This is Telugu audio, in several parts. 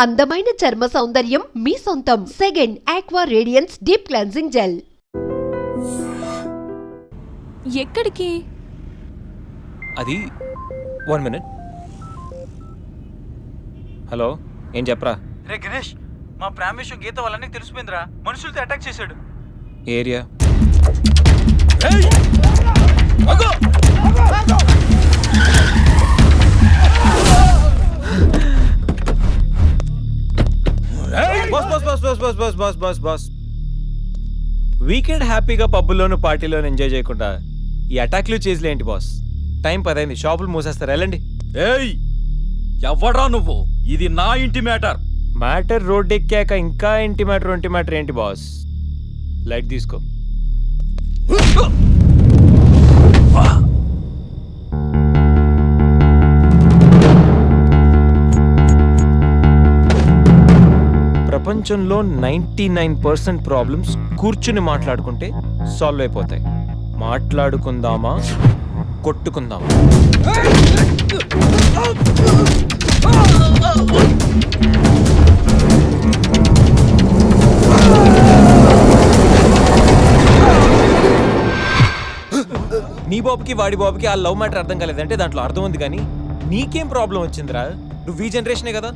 అందమైన చర్మ సౌందర్యం మీ సొంతం. Second aqua radiance deep cleansing gel. ఎక్కడికి? అది 1 minute. హలో, ఏం చెప్పరా? రే గణేష్, మా ప్రేమ విషయం గీత వాళ్ళని తెలిసిపోయిందిరా. మనుషులతో అటాక్ చేశాడు. Area boss. వీకెండ్ హ్యాపీగా పబ్బుల్లోను పార్టీలోను ఎంజాయ్ చేయకుండా ఈ అటాక్లు చేసిలే ఏంటి బాస్? టైం 10 అయింది, షాపులు మూసేస్తారు, వెళ్ళండి. ఏయ్, ఎవడ్రా నువ్వు? ఇది నా ఇంటి మ్యాటర్. మ్యాటర్ రోడ్ ఎక్కాక ఇంకా ఇంటి మ్యాటర్ ఏంటి బాస్? లైట్ తీసుకో. ప్రపంచంలో 99% ప్రాబ్లమ్స్ కూర్చుని మాట్లాడుకుంటే సాల్వ్ అయిపోతాయి. మాట్లాడుకుందామా, కొట్టుకుందామా? నీ బాబుకి వాడి బాబుకి ఆ లవ్ మ్యాటర్ అర్థం కాలేదంటే దాంట్లో అర్థం ఉంది, కానీ నీకేం ప్రాబ్లం వచ్చిందిరా? నువ్వు ఈ జనరేషనే కదా.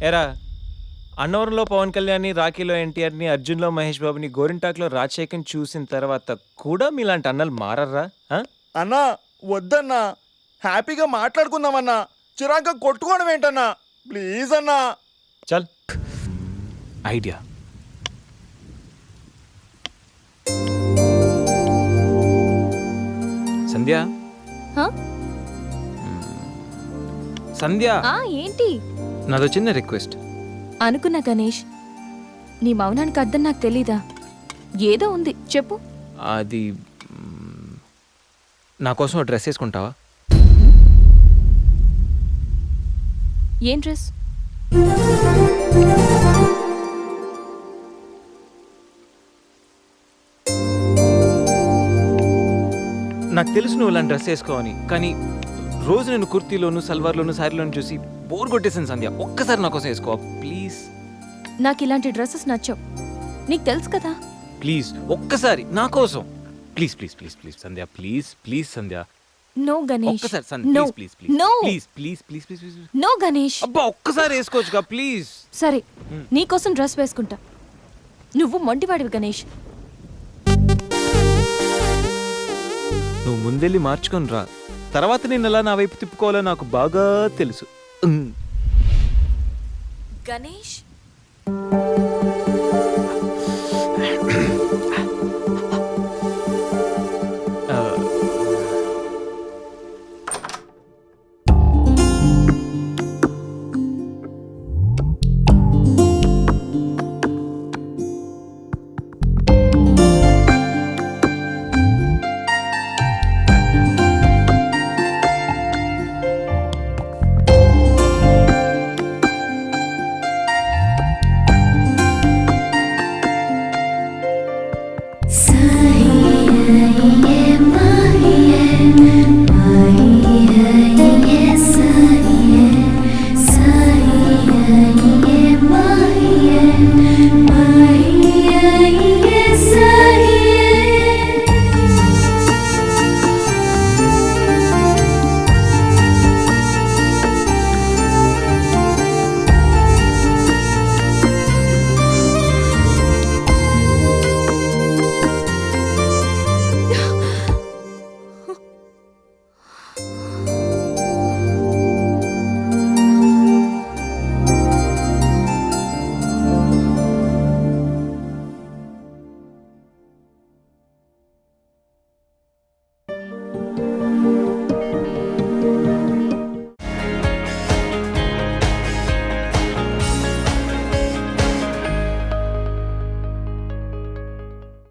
ఎరా, అన్నవరంలో పవన్ కళ్యాణ్ని, రాఖీలో ఎన్టీఆర్ని, అర్జున్లో మహేష్ బాబుని, గోరింటాక్లో రాజశేఖర్ని చూసిన తర్వాత కూడా మీలాంటి అన్నలు మారర్రా? అన్నా వద్దన్నా, హ్యాపీగా మాట్లాడుకుందామన్నా, చిరాగ్గా కొట్టుకోవడం ఏంటన్నా? ప్లీజ్ అన్నా. చల్, ఐడియా. సంధ్య, సంధ్య, ఏంటి? నాదో చిన్న రిక్వెస్ట్. అనుకున్నా గణేష్, నీ మౌనానికి అర్థం నాకు తెలీదా? ఏదో ఉంది, చెప్పు. అది నా కోసం డ్రెస్ వేసుకుంటావా? ఏం డ్రెస్? నాకు తెలుసు నువ్వు ఇలాంటి డ్రెస్ వేసుకోవని, కానీ రోజు నేను కుర్తీలోను, సల్వార్లోను, శారీలోను చూసి బోర్ కొట్టేసాను. సంధ్య, ఒక్కసారి నా కోసం వేసుకో ప్లీజ్. నాకు ఇలాంటి డ్రెస్సెస్ నచ్చవు, నీకు తెలుసు కదా. ప్లీజ్ ఒక్కసారి నా కోసం, please please please please Sandhya, please please Sandhya. No Ganesh, ఒక్కసారి Sandhya, no, please please no, please please please please please. No Ganesh. అబ్బా, ఒక్కసారి వేసుకోవచ్చుగా ప్లీజ్. సరే, నీకోసం డ్రెస్ వేసుకుంటా. నువ్వు మొండివాడివి గణేష్. నువ్వు ముందెళ్ళి మార్చుకొని రా, తర్వాత నేను ఎలా నా వైపు తిప్పుకోవాలో నాకు బాగా తెలుసు. Ganesh, Sahiye mahiye